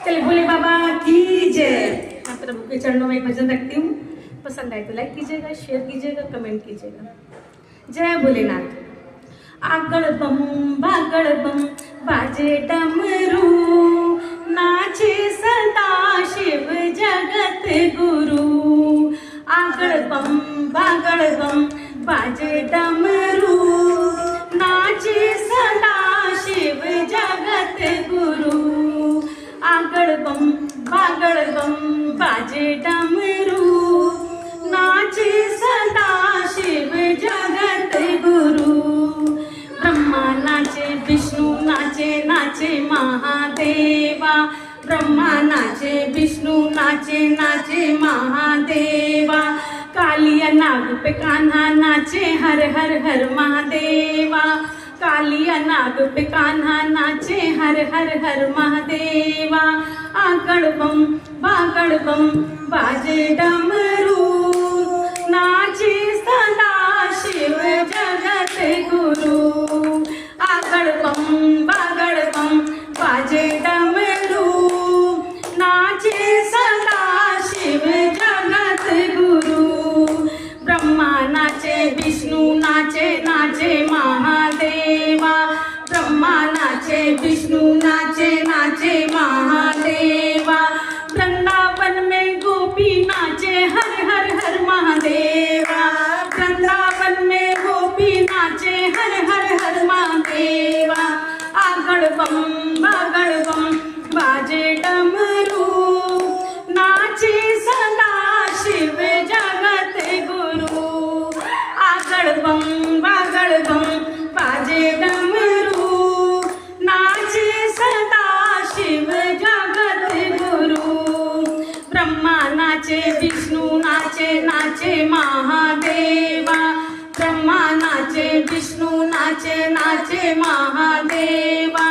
चल भोले बाबा की जय। मैं प्रभु के चरणों में भजन रखती हूँ। पसंद आए तो लाइक कीजिएगा, शेयर कीजिएगा, कमेंट कीजिएगा। जय भोलेनाथ। आगड़ बम बागड़ बम बाजे डमरू, नाचे सदा शिव जगत गुरु। आगड़ बम बागड़ बम बाजे डमरू, नाचे सदा शिव जगत गुरु। आगड़ बम बागड़ बम बाजे डमरू, नाचे सदा शिव जगत गुरु। ब्रह्मा नाचे विष्णु नाचे नाचे महादेवा, ब्रह्मा नाचे विष्णु नाचे नाचे महादेवा। कालिया नाग पे कान्हा नाचे हर हर हर महादेवा, कालिया नाग पे कान्हा नाचे हर हर हर महादेवा। आगड़ बम बागड़ बम बाजे डमरू, नाचे सदा शिव जगत गुरु। आगड़ बम बागड़ बम बाजे डमरू, नाचे सदा शिव जगत गुरु। ब्रह्मा नाचे विष्णु नाचे नाचे महादेवा, ब्रह्मा नाचे विष्णु नाचे नाचे महादेवा। वृंदावन में गोपी नाचे हर हर हर महादेवा, वृंदावन में गोपी नाचे हर हर हर महादेवा। आगड़ बम बागड़ बम बाजे डमरू, नाचे सदा शिव जगत गुरु। आगड़ बम बागड़ बम बाजे डमरू, नाचे सदा शिव जगत गुरु। ब्रह्मा नाचे विष्णु नाचे नाचे महादेवा, ब्रह्मा नाचे विष्णु नाचे नाचे महादेवा।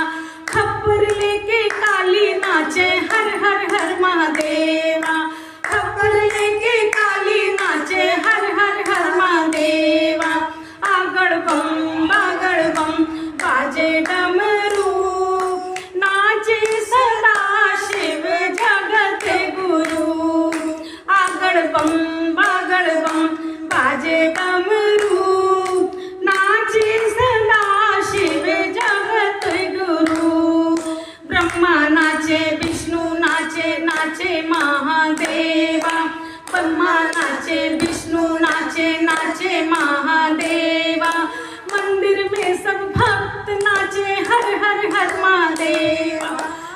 खप्पर लेके काली नाचे हर हर हर महादेवा, खप्पर लेके काली नाचे हर हर हर महादेवा। आगड़ बम बागड़ बम बाजे डमरू, नाचे सदा शिव जगत गुरु। आगड़ बम बागड़ बम बाजे डमरू, नाचे सदा शिव जगत गुरु। ब्रह्मा नाचे विष्णु नाचे नाचे महादेवा, ब्रह्मा नाचे विष्णु नाचे नाचे महादेवा। मंदिर में सब भक्त नाचे हर हर हर महादेवा,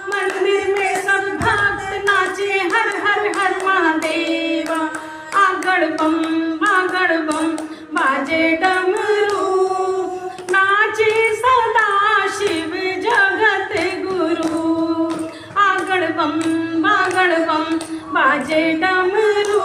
मंदिर में सब भक्त नाचे हर हर हर महादेवा। आगड़ बम बागड़ बम बाजे डमरू, नाचे सदा शिव जगत गुरु। आगड़ बम बागड़ बम बाजे डमरू,